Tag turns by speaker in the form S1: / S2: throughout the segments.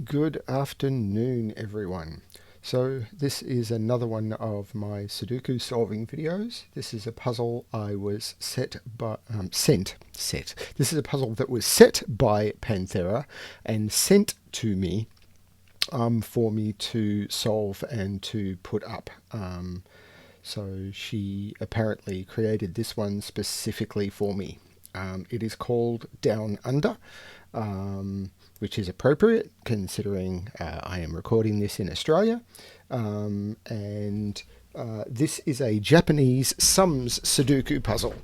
S1: Good afternoon, everyone. So this is another one of my Sudoku solving videos. This is a puzzle I was set. This is a puzzle that was set by Panthera and sent to me for me to solve and to put up. So she apparently created this one specifically for me. It is called Down Under, which is appropriate considering I am recording this in Australia. And this is a Japanese sums Sudoku puzzle.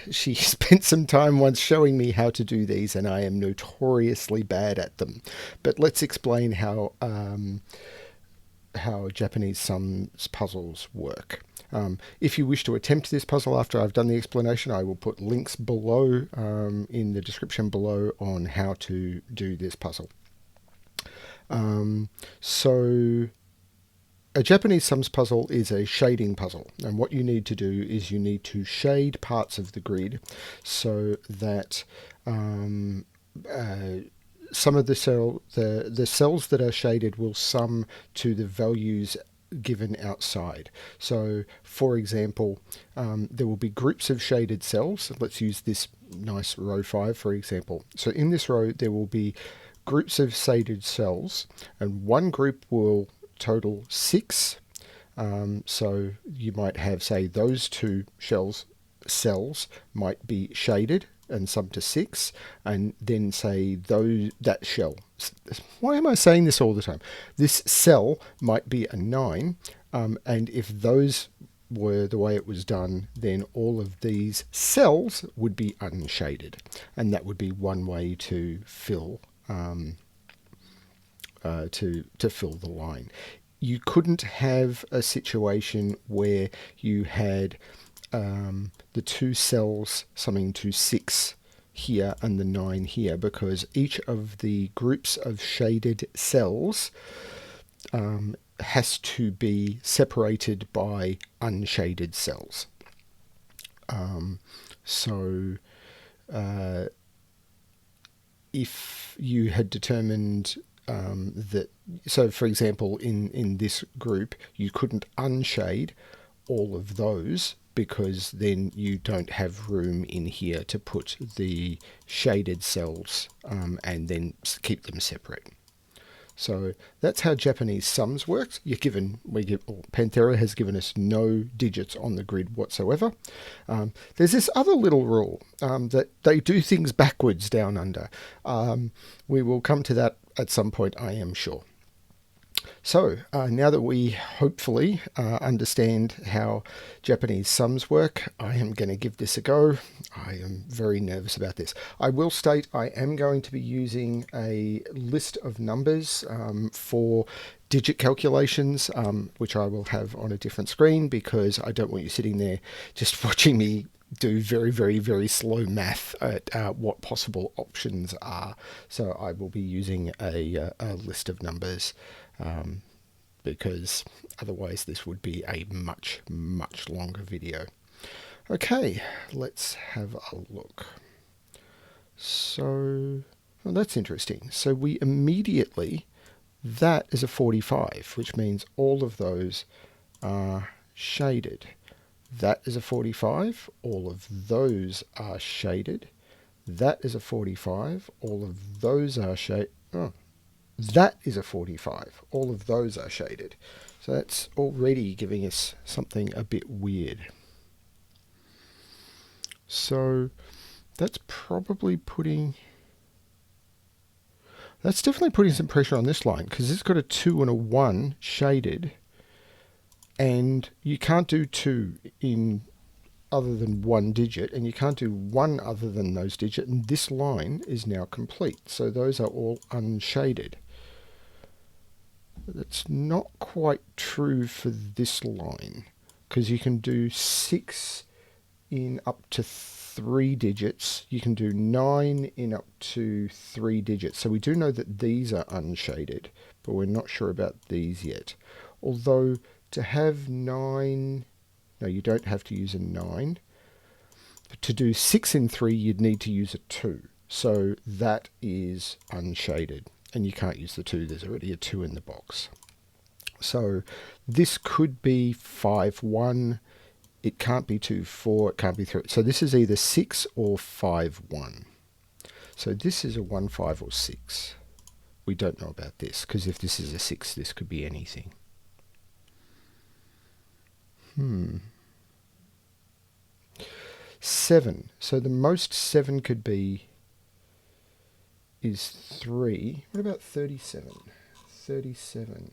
S1: She spent some time once showing me how to do these, and I am notoriously bad at them. But let's explain how Japanese sums puzzles work. If you wish to attempt this puzzle after I've done the explanation, I will put links below in the description below on how to do this puzzle. So a Japanese sums puzzle is a shading puzzle, and what you need to do is you need to shade parts of the grid so that some of the cells that are shaded will sum to the values given outside. So, for example, there will be groups of shaded cells. Let's use this nice row 5, for example. So in this row, there will be groups of shaded cells, and one group will total 6. So you might have, say, those two cells might be shaded and sum to 6, and then say that shell. Why am I saying this all the time? This cell might be a 9, and if those were the way it was done, then all of these cells would be unshaded, and that would be one way to fill to fill the line. You couldn't have a situation where you had the 2 cells summing to 6 here and the 9 here, because each of the groups of shaded cells has to be separated by unshaded cells. So if you had determined that, so for example, in this group, you couldn't unshade all of those, because then you don't have room in here to put the shaded cells and then keep them separate. So that's how Japanese sums works. Panthera has given us no digits on the grid whatsoever. There's this other little rule that they do things backwards down under. We will come to that at some point, I am sure. So now that we hopefully understand how Japanese sums work, I am going to give this a go. I am very nervous about this. I will state I am going to be using a list of numbers for digit calculations, which I will have on a different screen, because I don't want you sitting there just watching me do very, very, very slow math at what possible options are. So I will be using a list of numbers, because otherwise this would be a much, much longer video. Okay, let's have a look. So, well, that's interesting. So we immediately, that is a 45, which means all of those are shaded. That is a 45, all of those are shaded. That is a 45, all of those are shaded. Oh, that is a 45, all of those are shaded. So that's already giving us something a bit weird. So that's definitely putting some pressure on this line, because it's got a 2 and a 1 shaded, and you can't do 2 in other than 1 digit, and you can't do 1 other than those digits, and this line is now complete. So those are all unshaded. That's not quite true for this line, because you can do 6 in up to 3 digits. You can do 9 in up to 3 digits. So we do know that these are unshaded, but we're not sure about these yet. Although to have 9, no, you don't have to use a 9. But to do 6 in 3, you'd need to use a 2. So that is unshaded. And you can't use the 2, there's already a 2 in the box. So this could be 5, 1. It can't be 2, 4. It can't be 3. So this is either 6 or 5, 1. So this is a 1, 5 or 6. We don't know about this, because if this is a 6, this could be anything. 7. So the most 7 could be is 3. What about 37? 37.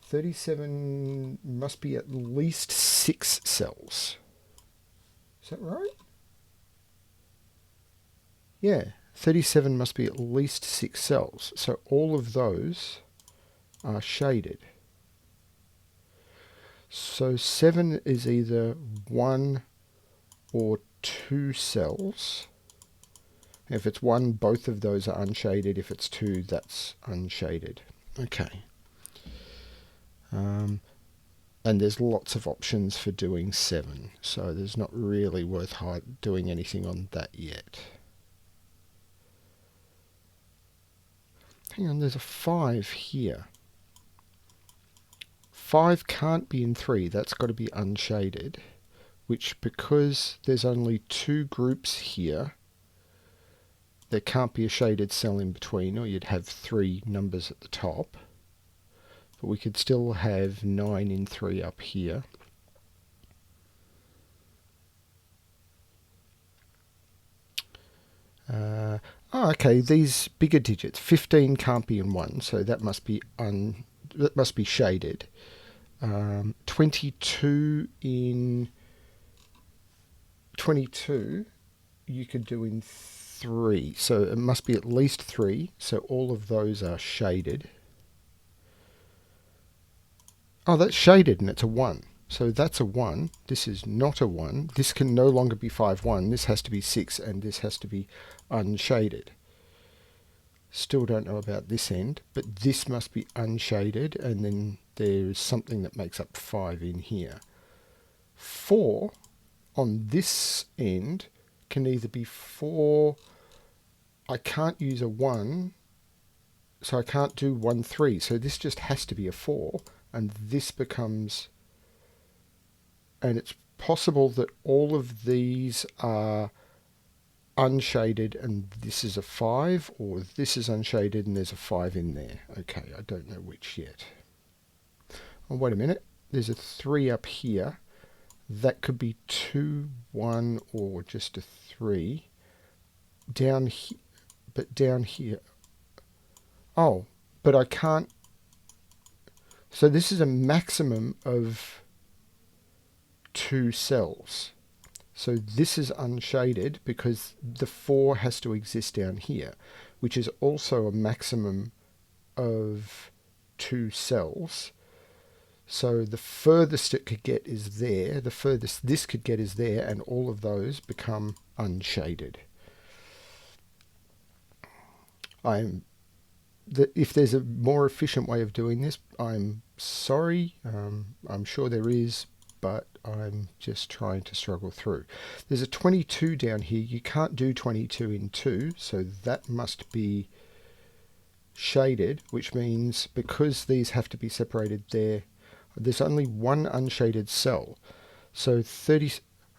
S1: 37 must be at least 6 cells. Is that right? Yeah, 37 must be at least 6 cells. So all of those are shaded. So 7 is either 1 or 2 cells. If it's 1, both of those are unshaded. If it's 2, that's unshaded. Okay. And there's lots of options for doing 7, so there's not really worth doing anything on that yet. Hang on, there's a 5 here. 5 can't be in 3, that's got to be unshaded, which, because there's only 2 groups here, there can't be a shaded cell in between, or you'd have 3 numbers at the top. But we could still have 9 in 3 up here. Okay, these bigger digits. 15 can't be in 1, so that must be shaded. 22 in 22 you could do in 3, so it must be at least 3, so all of those are shaded. Oh, that's shaded and it's a 1. So that's a 1. This is not a 1. This can no longer be 5, 1. This has to be 6 and this has to be unshaded. Still don't know about this end, but this must be unshaded, and then there's something that makes up 5 in here. 4 on this end can either be 4. I can't use a 1, so I can't do 1, 3. So this just has to be a 4, and this becomes... And it's possible that all of these are unshaded and this is a 5, or this is unshaded and there's a 5 in there. Okay, I don't know which yet. Oh, wait a minute. There's a 3 up here. That could be 2, 1, or just a 3. Down here, but down here... Oh, but I can't... So this is a maximum of 2 cells. So this is unshaded because the 4 has to exist down here, which is also a maximum of 2 cells. So the furthest it could get is there, the furthest this could get is there, and all of those become unshaded. If there's a more efficient way of doing this, I'm sorry. I'm sure there is, but I'm just trying to struggle through. There's a 22 down here. You can't do 22 in 2, so that must be shaded, which means because these have to be separated there, there's only 1 unshaded cell. So 30...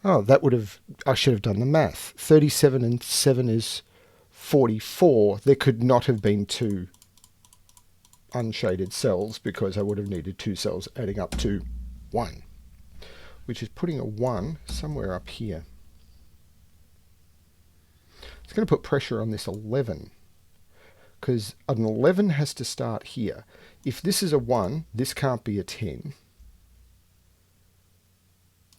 S1: Oh, that would have... I should have done the math. 37 and 7 is 44. There could not have been 2 unshaded cells because I would have needed 2 cells adding up to 1, which is putting a 1 somewhere up here. It's going to put pressure on this 11 because an 11 has to start here. If this is a 1, this can't be a 10.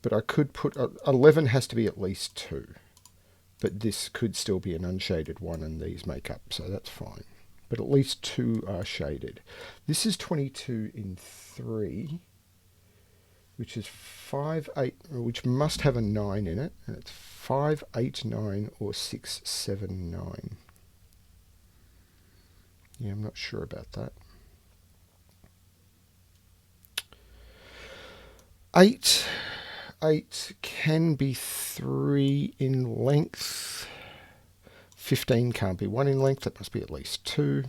S1: But I could put... 11 has to be at least 2. But this could still be an unshaded 1 and these make up, so that's fine. But at least 2 are shaded. This is 22 in 3, which is 5, 8, which must have a 9 in it. And it's 5, 8, 9 or 6, 7, 9. Yeah, I'm not sure about that. 8 can be 3 in length. 15 can't be 1 in length. That must be at least 2.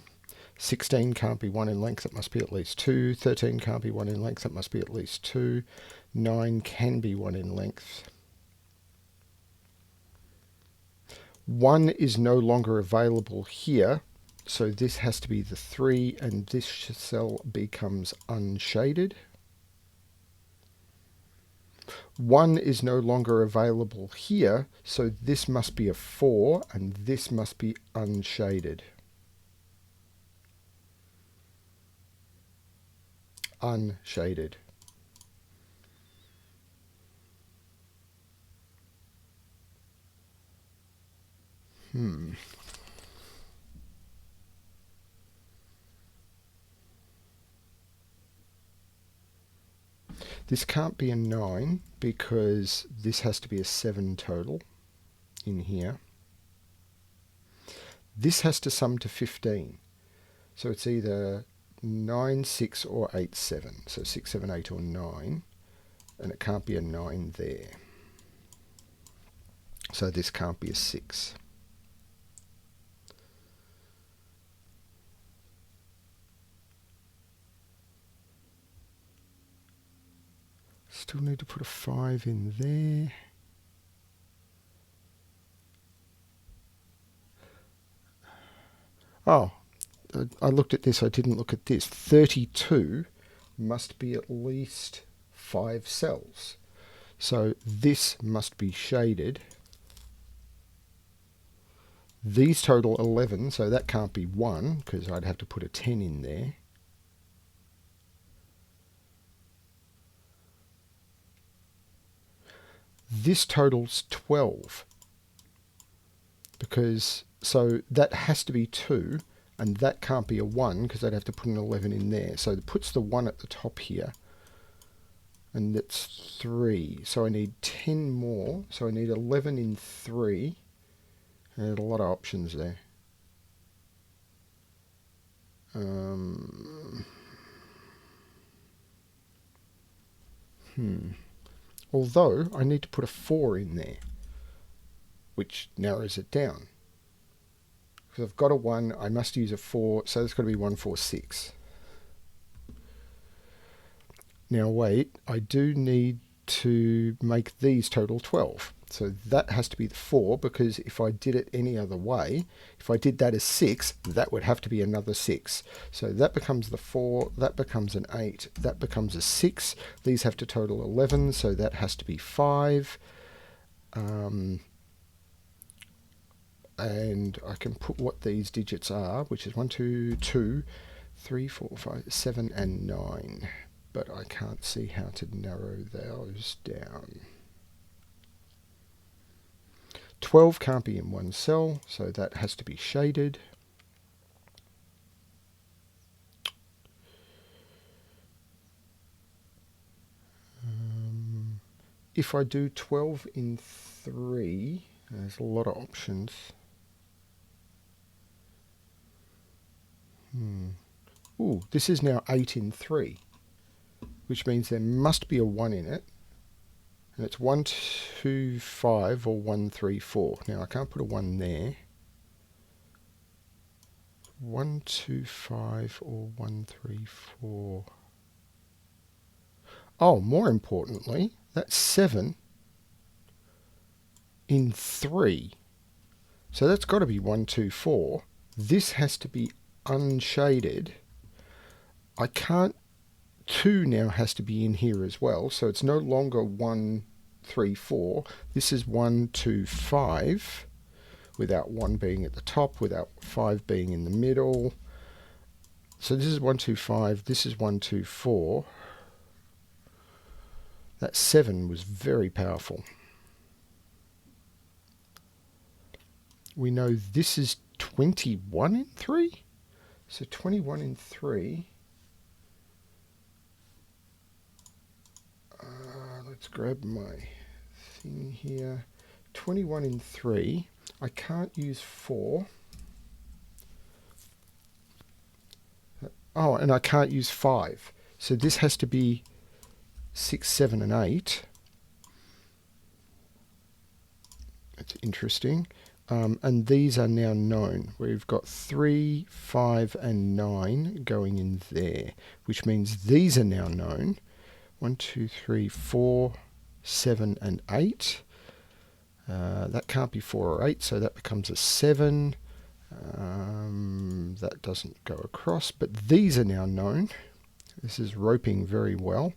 S1: 16 can't be 1 in length, it must be at least 2. 13 can't be 1 in length, it must be at least 2. 9 can be 1 in length. 1 is no longer available here, so this has to be the 3, and this cell becomes unshaded. 1 is no longer available here, so this must be a 4, and this must be unshaded. Unshaded. This can't be a 9 because this has to be a 7 total in here. This has to sum to 15. So it's either 9, 6 or 8, 7. So 6, 7, 8 or 9. And it can't be a 9 there. So this can't be a 6. Still need to put a 5 in there. Oh, I looked at this, I didn't look at this. 32 must be at least 5 cells. So this must be shaded. These total 11, so that can't be 1, because I'd have to put a 10 in there. This totals 12. Because, so that has to be 2, and that can't be a 1, because I'd have to put an 11 in there. So it puts the 1 at the top here. And that's 3. So I need 10 more. So I need 11 in 3. And a lot of options there. Although I need to put a 4 in there, which narrows it down. Because I've got a 1, I must use a 4, so it's got to be 1, 4, 6. Now wait, I do need to make these total 12. So that has to be the 4, because if I did it any other way, if I did that as 6, that would have to be another 6. So that becomes the 4, that becomes an 8, that becomes a 6. These have to total 11, so that has to be 5. And I can put what these digits are, which is 1, 2, 2, 3, 4, 5, 7, and 9. But I can't see how to narrow those down. 12 can't be in one cell, so that has to be shaded. If I do 12 in 3, there's a lot of options. Ooh, this is now 8 in 3, which means there must be a 1 in it. And it's 1, 2, 5 or 1, 3, 4. Now I can't put a 1 there. 1, 2, 5 or 1, 3, 4. Oh, more importantly, that's 7 in 3. So that's got to be 1, 2, 4. This has to be unshaded. I can't. 2 now has to be in here as well, so it's no longer 1, 3, 4. This is 1, 2, 5, without 1 being at the top, without 5 being in the middle. So this is 1, 2, 5, this is 1, 2, 4. That 7 was very powerful. We know this is 21 in 3. So 21 in 3. Let's grab my thing here. 21 in 3. I can't use 4. Oh, and I can't use 5. So this has to be 6, 7, and 8. That's interesting. And these are now known. We've got 3, 5 and 9 going in there, which means these are now known. 1, 2, 3, 4, 7 and 8. That can't be 4 or 8, so that becomes a 7. That doesn't go across, but these are now known. This is roping very well.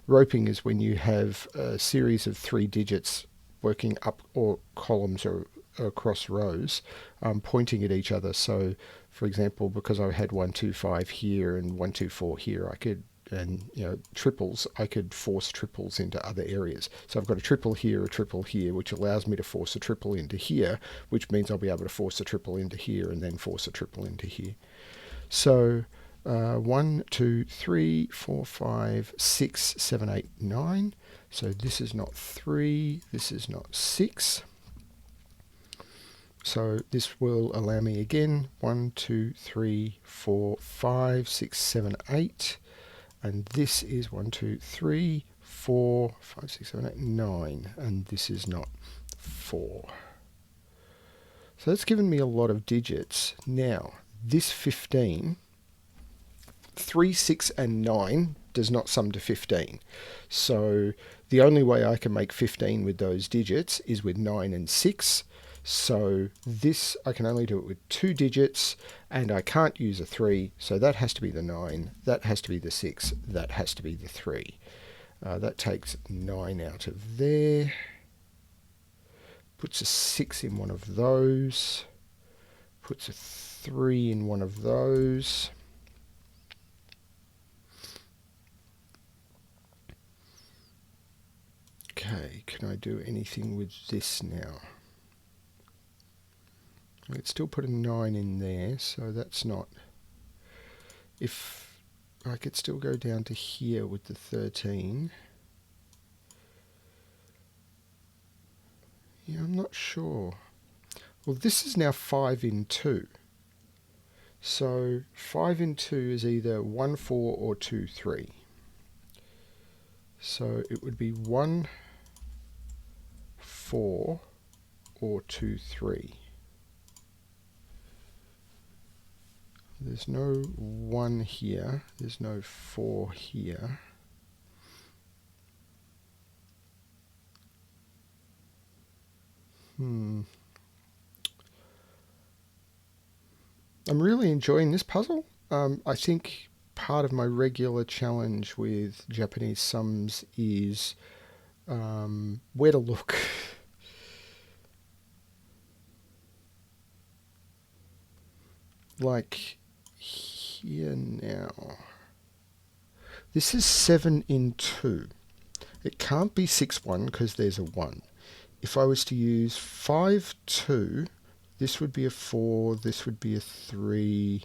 S1: Roping is when you have a series of 3 digits working up or columns or across rows, pointing at each other. So, for example, because I had 1, 2, 5 here and 1, 2, 4 here, I could, and triples, I could force triples into other areas. So I've got a triple here, which allows me to force a triple into here, which means I'll be able to force a triple into here and then force a triple into here. So 1, 2, 3, 4, 5, 6, 7, 8, 9. So this is not 3, this is not 6. So this will allow me again 1, 2, 3, 4, 5, 6, 7, 8. And this is 1, 2, 3, 4, 5, 6, 7, 8, 9. And this is not 4. So that's given me a lot of digits. Now, this 15, 3, 6 and 9 does not sum to 15. So the only way I can make 15 with those digits is with 9 and 6. So this, I can only do it with 2 digits, and I can't use a 3, so that has to be the 9, that has to be the 6, that has to be the 3. That takes 9 out of there, puts a 6 in one of those, puts a 3 in one of those. Okay, can I do anything with this now? I could still put a 9 in there, so that's not... If I could still go down to here with the 13. Yeah, I'm not sure. Well, this is now 5 in 2. So 5 in 2 is either 1, 4 or 2, 3. So it would be 1, 4 or 2, 3. There's no 1 here, there's no 4 here. I'm really enjoying this puzzle. I think part of my regular challenge with Japanese sums is where to look. Like here now. This is 7 in 2. It can't be 6, 1 because there's a 1. If I was to use 5, 2, this would be a 4, this would be a 3,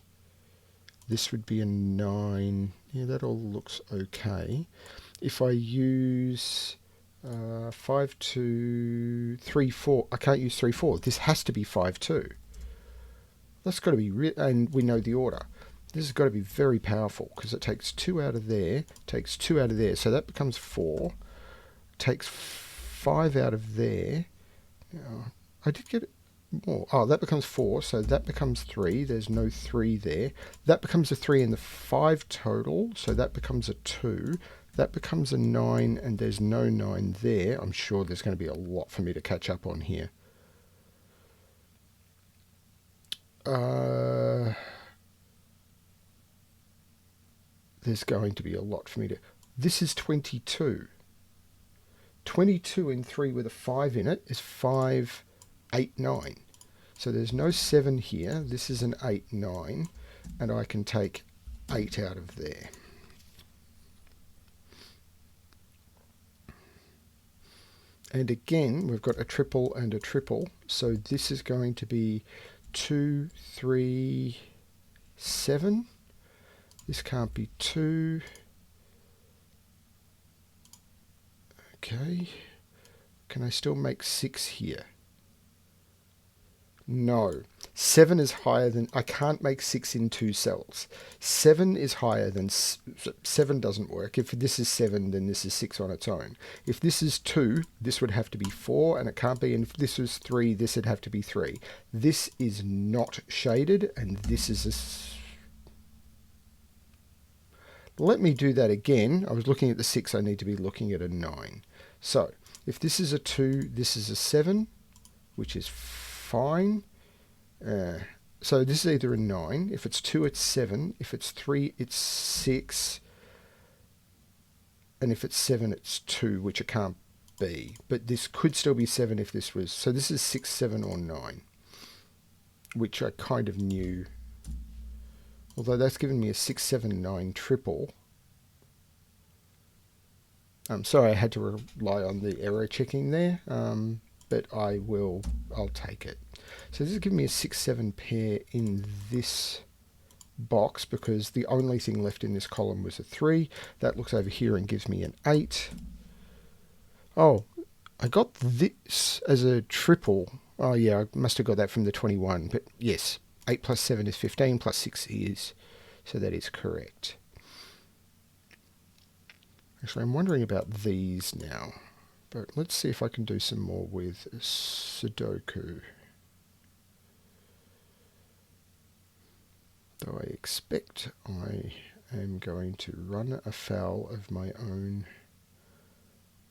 S1: this would be a 9. Yeah, that all looks okay. If I use 5, 2, 3, 4, I can't use 3, 4. This has to be 5, 2. That's got to be, and we know the order. This has got to be very powerful because it takes 2 out of there, takes 2 out of there, so that becomes 4. Takes 5 out of there. Now, I did get it more. Oh, that becomes 4, so that becomes 3. There's no 3 there. That becomes a 3 in the 5 total, so that becomes a 2. That becomes a 9, and there's no 9 there. I'm sure there's going to be a lot for me to catch up on here. There's going to be a lot for me to... This is 22. 22 in 3 with a 5 in it is 5, 8, 9. So there's no 7 here. This is an 8, 9. And I can take 8 out of there. And again, we've got a triple and a triple. So this is going to be 2, 3, 7. This can't be 2. Okay. Can I still make 6 here? No. 7 is higher than... I can't make 6 in 2 cells. 7 is higher than... 7 doesn't work. If this is 7, then this is 6 on its own. If this is 2, this would have to be 4, and it can't be. And if this was 3, this would have to be 3. This is not shaded, and this is a... Let me do that again. I was looking at the 6. I need to be looking at a 9. So, if this is a 2, this is a 7, which is fine. So this is either a 9. If it's 2, it's 7. If it's 3, it's 6. And if it's 7, it's 2, which it can't be. But this could still be 7 if this was... So this is 6, 7, or 9, which I kind of knew. Although that's given me a 6, 7, 9 triple. I'm sorry I had to rely on the error checking there. But I'll take it. So this is giving me a 6, 7 pair in this box because the only thing left in this column was a 3. That looks over here and gives me an 8. Oh, I got this as a triple. Oh yeah, I must have got that from the 21. But yes, 8 plus 7 is 15, plus 6 is. So that is correct. Actually, I'm wondering about these now. But let's see if I can do some more with Sudoku. Though I expect I am going to run afoul of my own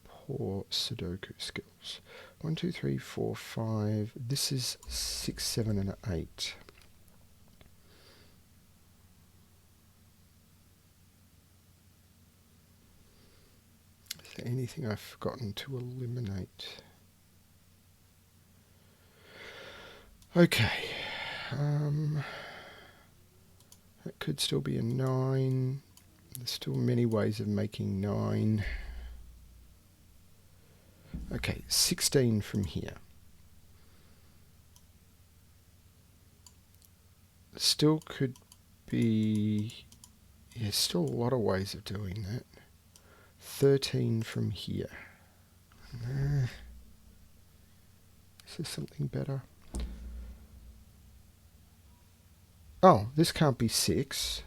S1: poor Sudoku skills. 1, 2, 3, 4, 5. This is 6, 7, and 8. Is there anything I've forgotten to eliminate? Okay. That could still be a 9. There's still many ways of making 9. Okay, 16 from here. Still could be... Yeah, still a lot of ways of doing that. 13 from here. Is there something better? Oh, this can't be 6.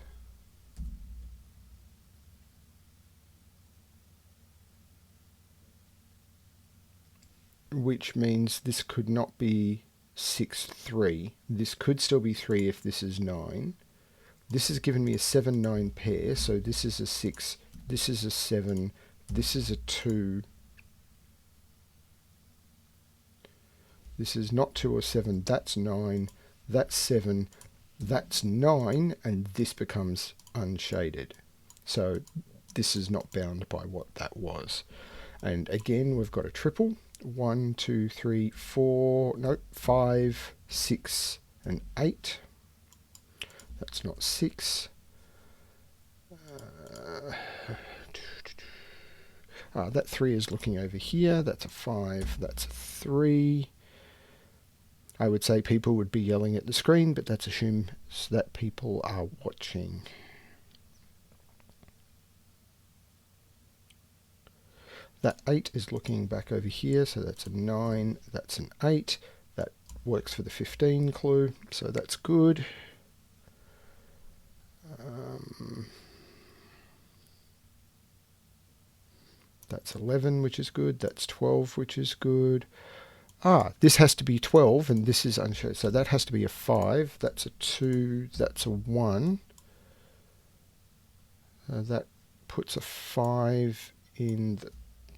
S1: Which means this could not be 6, 3. This could still be 3 if this is 9. This has given me a 7, 9 pair, so this is a 6, this is a 7, this is a 2. This is not 2 or 7, that's 9, that's 7, that's 9, and this becomes unshaded. So this is not bound by what that was. And again, we've got a triple. 1, 2, 3, 4, no, 5, 6, and 8. That's not 6. That 3 is looking over here. That's a 5. That's a 3. I would say people would be yelling at the screen, but that's assumes that people are watching. That 8 is looking back over here, so that's a 9. That's an 8. That works for the 15 clue, so that's good. That's 11, which is good. That's 12, which is good. This has to be 12, and this is unshaded. So that has to be a 5. That's a 2. That's a 1. That puts a 5 in the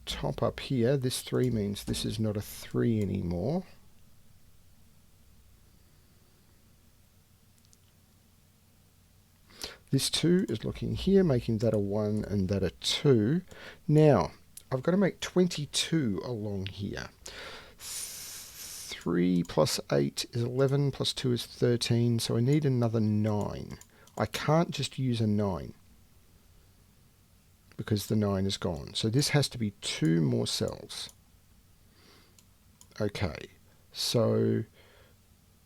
S1: top up here. This 3 means this is not a 3 anymore. This 2 is looking here, making that a 1 and that a 2. Now, I've got to make 22 along here. 3 plus 8 is 11, plus 2 is 13, so I need another 9. I can't just use a 9 because the 9 is gone. So this has to be 2 more cells. Okay, so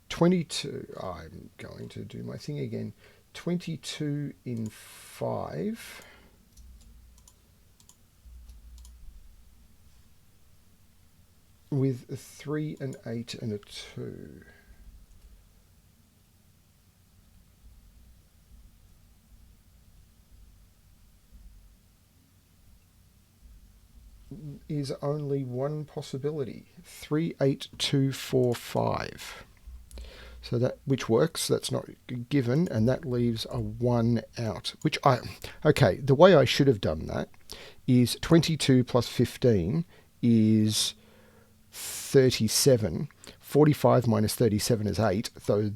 S1: 22, I'm going to do my thing again. 22 in 5. With a 3, an 8, and a 2. is only one possibility. 38245. So that, which works, that's not given, and that leaves a 1 out. Okay, the way I should have done that is 22 plus 15 is 37. 45 minus 37 is 8.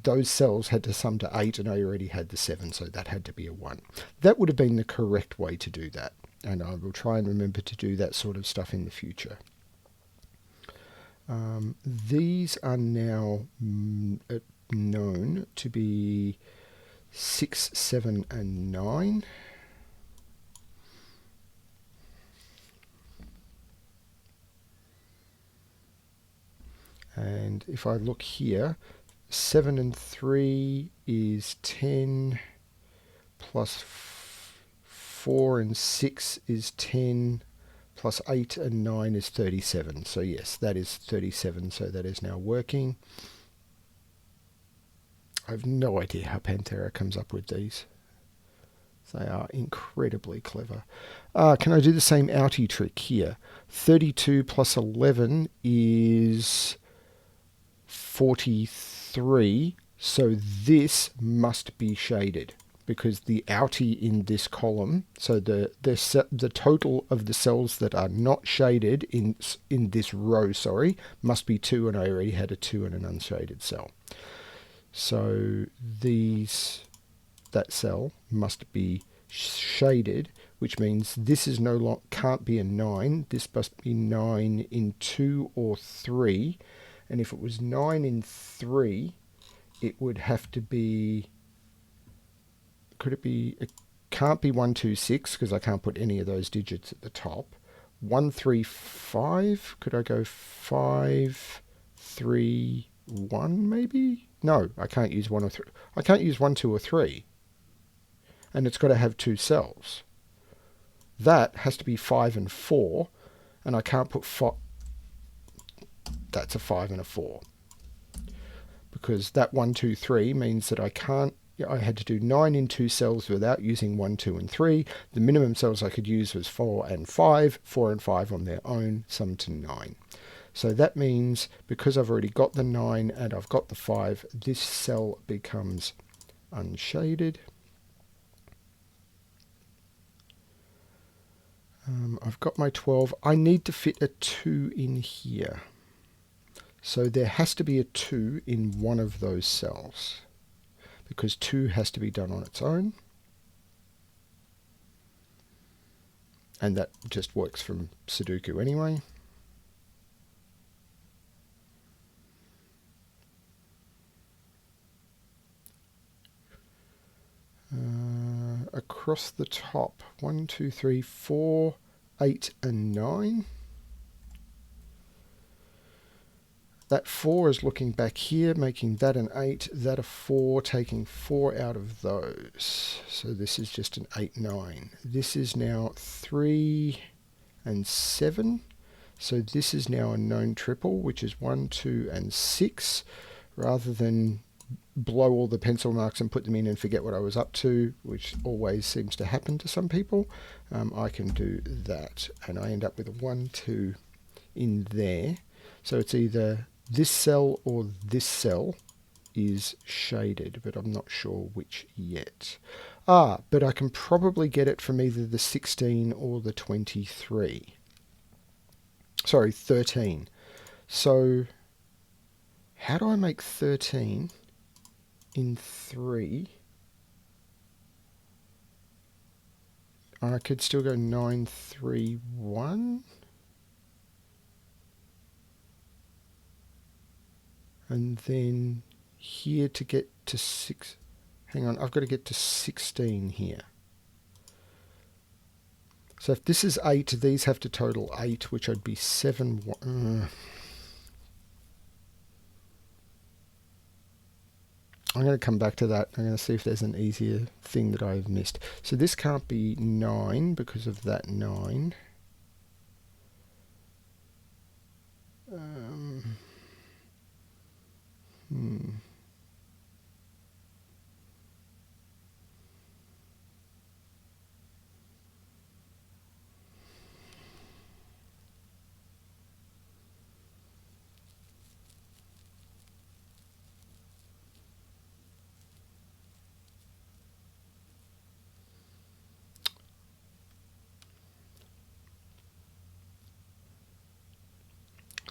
S1: Those cells had to sum to 8, and I already had the 7, so that had to be a 1. That would have been the correct way to do that, and I will try and remember to do that sort of stuff in the future. These are now known to be 6, 7, and 9. And if I look here, 7 and 3 is 10, plus 4 and 6 is 10, plus 8 and 9 is 37. So yes, that is 37, so that is now working. I have no idea how Panthera comes up with these. They are incredibly clever. Can I do the same outie trick here? 32 plus 11 is 43, so this must be shaded because the outie in this column, so the total of the cells that are not shaded in this row, must be 2, and I already had a 2 in an unshaded cell. So that cell must be shaded, which means this is can't be a 9. This must be 9 in 2 or 3. And if it was 9 in 3, it would have to be... It can't be 126 because I can't put any of those digits at the top. 135. Could I go 5, 3, 1 maybe? No, I can't use 1 or 3. I can't use 1, 2, or 3. And it's got to have 2 cells. That has to be 5 and 4, and I can't put 5. That's a 5 and a 4. Because that 1, 2, 3 means that I had to do 9 in 2 cells without using 1, 2, and 3. The minimum cells I could use was 4 and 5. 4 and 5 on their own sum to 9. So that means because I've already got the 9 and I've got the 5, this cell becomes unshaded. I've got my 12. I need to fit a 2 in here. So there has to be a 2 in one of those cells because 2 has to be done on its own. And that just works from Sudoku anyway. Across the top, 1, 2, 3, 4, 8, and 9. That 4 is looking back here, making that an 8, that a 4, taking 4 out of those. So this is just an 8, 9. This is now 3 and 7. So this is now a known triple, which is 1, 2, and 6, rather than blow all the pencil marks and put them in and forget what I was up to, which always seems to happen to some people. I can do that, and I end up with a 1, 2 in there. So it's either this cell or this cell is shaded, but I'm not sure which yet. But I can probably get it from either the 16 or the 23. Sorry, 13. So how do I make 13 in 3? I could still go 9, 3, 1. And then here to get to 6. Hang on, I've got to get to 16 here. So if this is 8, these have to total 8, which would be 7. I'm going to come back to that. I'm going to see if there's an easier thing that I've missed. So this can't be 9 because of that 9.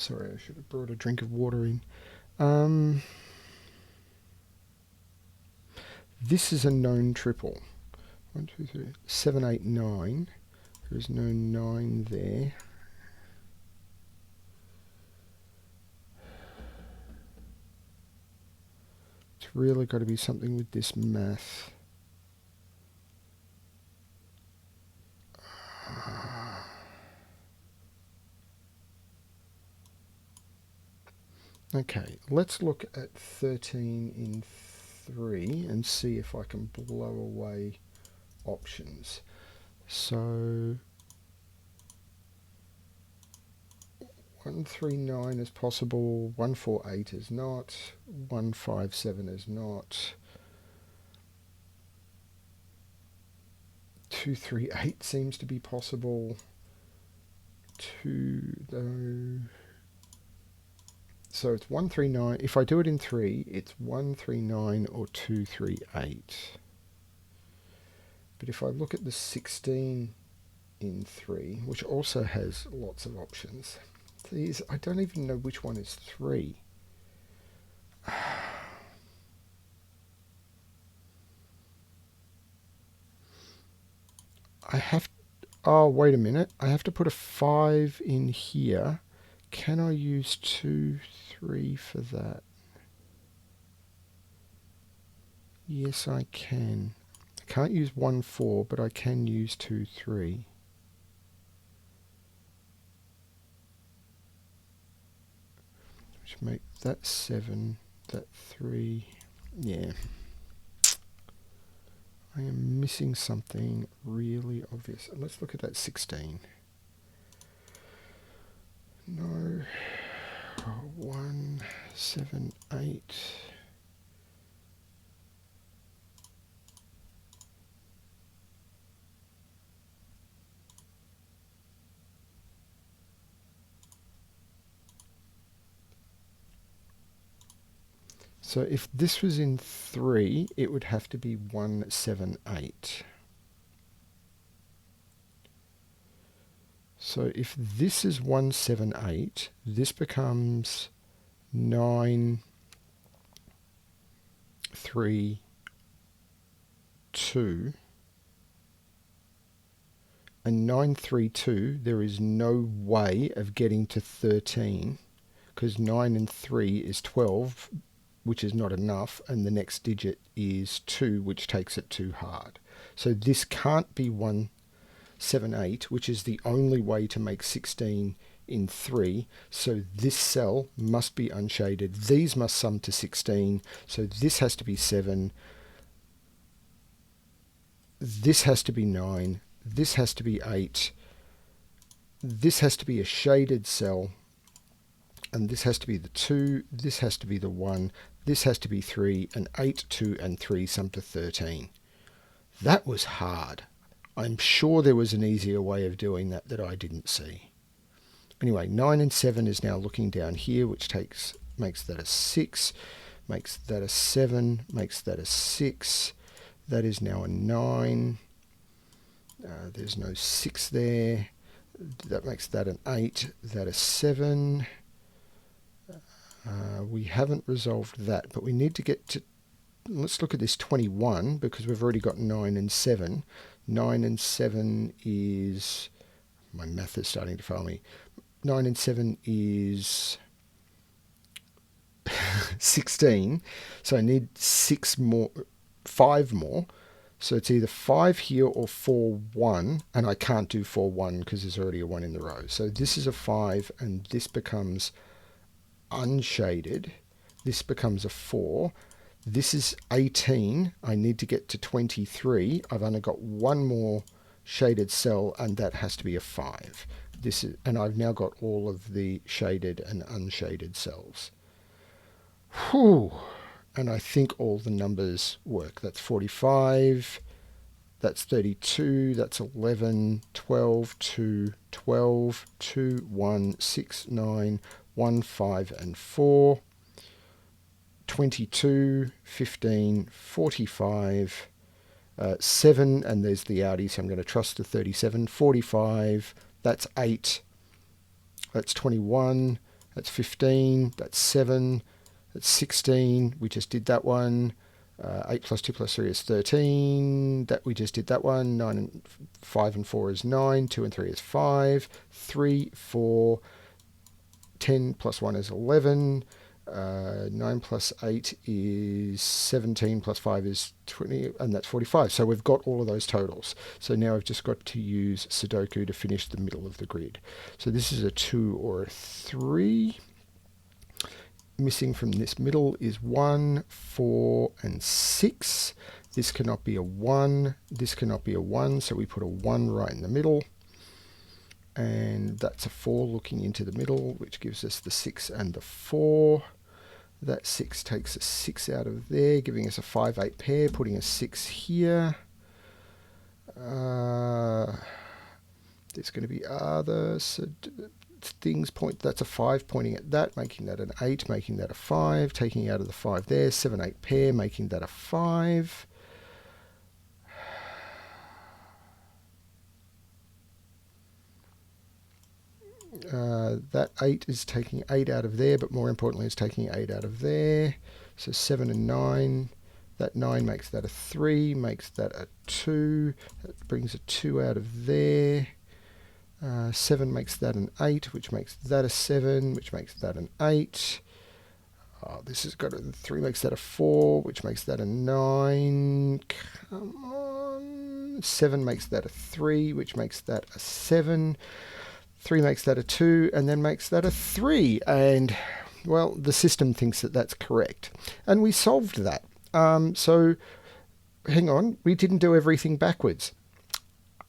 S1: Sorry, I should have brought a drink of water in. This is a known triple. 1, 2, 3, 7, 8, 9. There is no 9 there. It's really got to be something with this math. Okay, let's look at 13 in 3 and see if I can blow away options. So 139 is possible, 148 is not, 157 is not, 238 seems to be possible, 2 though. So it's 139. If I do it in 3, it's 139 or 238. But if I look at the 16 in 3, which also has lots of options, these, I don't even know which one is 3. I have... Oh, wait a minute. I have to put a 5 in here. Can I use 2, 3 for that? Yes, I can. I can't use 1, 4, but I can use 2, 3. Which make that 7, that 3. Yeah. I am missing something really obvious. Let's look at that 16. No. 1, 7, 8. So if this was in 3, it would have to be 1, 7, 8. So if this is 1, 7, 8, this becomes 9, 3, 2. And 9, 3, 2, there is no way of getting to 13 because 9 and 3 is 12, which is not enough, and the next digit is 2, which takes it too hard. So this can't be 1, 7, 8, which is the only way to make 16 in 3. So this cell must be unshaded. These must sum to 16. So this has to be 7. This has to be 9. This has to be 8. This has to be a shaded cell. And this has to be the 2. This has to be the 1. This has to be 3. And 8, 2, and 3 sum to 13. That was hard. I'm sure there was an easier way of doing that I didn't see. Anyway, 9 and 7 is now looking down here, which makes that a 6, makes that a 7, makes that a 6. That is now a 9. There's no 6 there. That makes that an 8. That a 7. We haven't resolved that, but we need to get to... Let's look at this 21, because we've already got 9 and 7. 9 and 7 is... My math is starting to fail me. 9 and 7 is 16. So I need 5 more. So it's either 5 here or 4, 1. And I can't do 4, 1 because there's already a 1 in the row. So this is a 5 and this becomes unshaded. This becomes a 4. This is 18. I need to get to 23. I've only got one more shaded cell and that has to be a 5. And I've now got all of the shaded and unshaded cells. Whew. And I think all the numbers work. That's 45, that's 32, that's 11, 12, 2, 12, 2, 1, 6, 9, 1, 5, and 4, 22, 15, 45, 7, and there's the outie, so I'm going to trust the 37, 45, that's 8, that's 21, That's 15. That's 7. That's 16. We just did that one. 8 plus 2 plus 3 is 13. That we just did that one. 9 and 5 and 4 is 9. 2 and 3 is 5. 3, 4. 10 plus 1 is 11. 9 plus 8 is 17, plus 5 is 20, and that's 45. So we've got all of those totals. So now I've just got to use Sudoku to finish the middle of the grid. So this is a 2 or a 3. Missing from this middle is 1, 4, and 6. This cannot be a 1. This cannot be a 1, so we put a 1 right in the middle. And that's a 4 looking into the middle, which gives us the 6 and the 4. That 6 takes a 6 out of there, giving us a 5, 8 pair, putting a 6 here. There's going to be other things point. That's a 5 pointing at that, making that an 8, making that a 5, taking out of the 5 there, 7, 8 pair, making that a 5. That 8 is taking 8 out of there, but more importantly it's taking 8 out of there. So 7 and 9. That 9 makes that a 3, makes that a 2. That brings a 2 out of there. 7 makes that an 8, which makes that a 7, which makes that an 8. This has got a 3 makes that a 4, which makes that a 9. Come on. 7 makes that a 3, which makes that a 7. 3 makes that a 2, and then makes that a 3. And, well, the system thinks that that's correct. And we solved that. So, hang on, we didn't do everything backwards.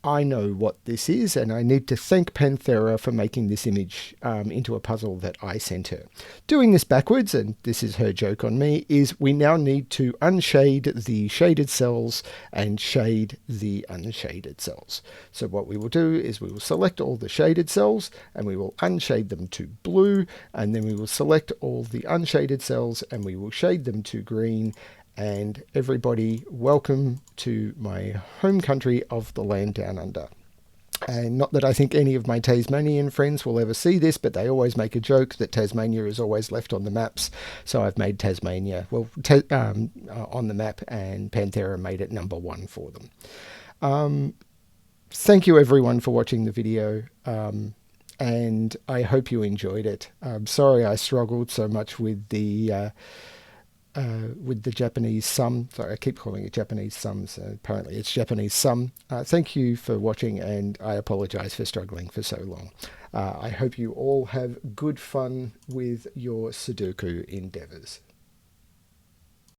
S1: I know what this is, and I need to thank Panthera for making this image into a puzzle that I sent her. Doing this backwards, and this is her joke on me, is we now need to unshade the shaded cells and shade the unshaded cells. So what we will do is we will select all the shaded cells, and we will unshade them to blue, and then we will select all the unshaded cells, and we will shade them to green. And everybody, welcome to my home country of the land down under. And not that I think any of my Tasmanian friends will ever see this, but they always make a joke that Tasmania is always left on the maps. So I've made Tasmania, well, on the map, and Panthera made it number 1 for them. Thank you everyone for watching the video. And I hope you enjoyed it. I'm sorry I struggled so much with the Japanese sum. Sorry, I keep calling it Japanese sum, so apparently it's Japanese sum. Thank you for watching, and I apologize for struggling for so long. I hope you all have good fun with your Sudoku endeavors.